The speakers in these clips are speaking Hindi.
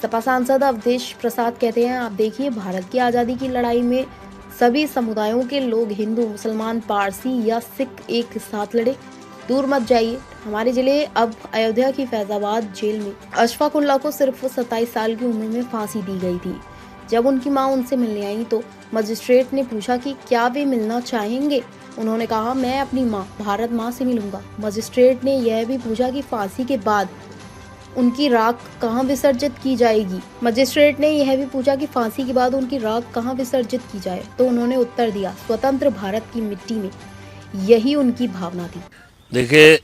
सपा सांसद अवधेश प्रसाद कहते हैं, आप देखिए, भारत की आज़ादी की लड़ाई में सभी समुदायों के लोग, हिंदू, मुसलमान, पारसी या सिख, एक साथ लड़े। दूर मत जाइए, हमारे जिले अब अयोध्या की फैजाबाद जेल में अशफाक उल्लाह को सिर्फ 27 साल की उम्र में फांसी दी गई थी। जब उनकी मां उनसे मिलने आई तो मजिस्ट्रेट ने पूछा कि क्या वे मिलना चाहेंगे। उन्होंने कहा, मैं अपनी मां भारत मां से मिलूंगा। मजिस्ट्रेट ने यह भी पूछा कि फांसी के बाद उनकी राख कहाँ विसर्जित की जाएगी। मजिस्ट्रेट ने यह भी पूछा कि फांसी के बाद उनकी राख कहाँ विसर्जित की जाए, तो उन्होंने उत्तर दिया, स्वतंत्र भारत की मिट्टी में। यही उनकी भावना थी। देखिए,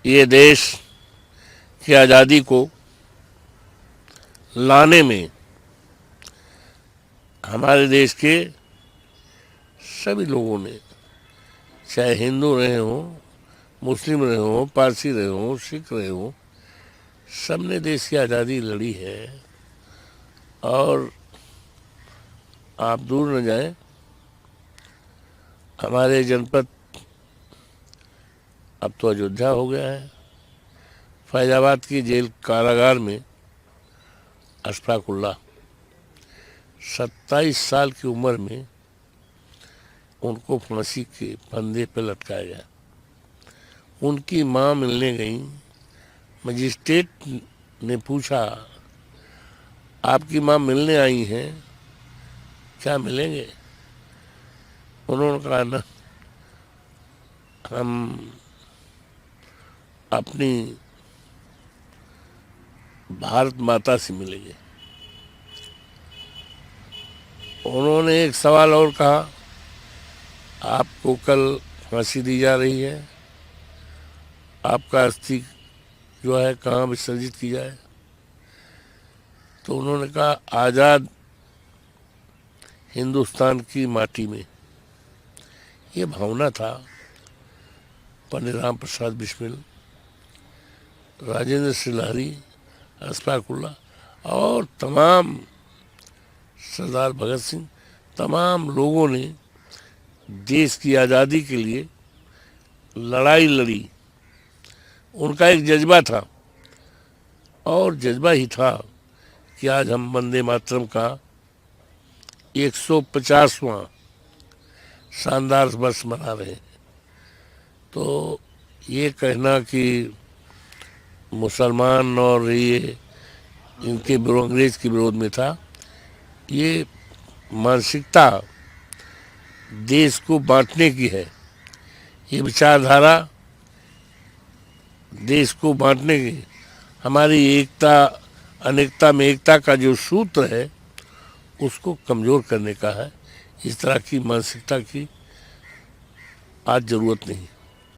ये देश की आज़ादी को लाने में हमारे देश के सभी लोगों ने, चाहे हिंदू रहे हों, मुस्लिम रहे हों, पारसी रहे हों, सिख रहे हों, सबने देश की आज़ादी लड़ी है। और आप दूर न जाएं, हमारे जनपद अब तो अयोध्या हो गया है। फैजाबाद की जेल कारागार में अशफाक उल्लाह 27 साल की उम्र में उनको फांसी के फंदे पर लटकाया गया। उनकी मां मिलने गई। मजिस्ट्रेट ने पूछा, आपकी मां मिलने आई हैं, क्या मिलेंगे? उन्होंने कहा, ना, हम अपनी भारत माता से मिलेंगे। उन्होंने एक सवाल और कहा, आपको कल फांसी दी जा रही है, आपका अस्थि जो है कहाँ विसर्जित की जाए? तो उन्होंने कहा, आज़ाद हिंदुस्तान की माटी में। ये भावना था पंडित राम प्रसाद बिस्मिल, राजेंद्र सिलारी, अशफाक उल्लाह और तमाम सरदार भगत सिंह, तमाम लोगों ने देश की आज़ादी के लिए लड़ाई लड़ी। उनका एक जज्बा था, और जज्बा ही था कि आज हम वंदे मातरम का 150वां शानदार वर्ष मना रहे हैं। तो ये कहना कि मुसलमान और ये इनके अंग्रेज के विरोध में था, ये मानसिकता देश को बांटने की है। ये विचारधारा देश को बांटने की, हमारी एकता अनेकता में एकता का जो सूत्र है उसको कमज़ोर करने का है। इस तरह की मानसिकता की आज ज़रूरत नहीं।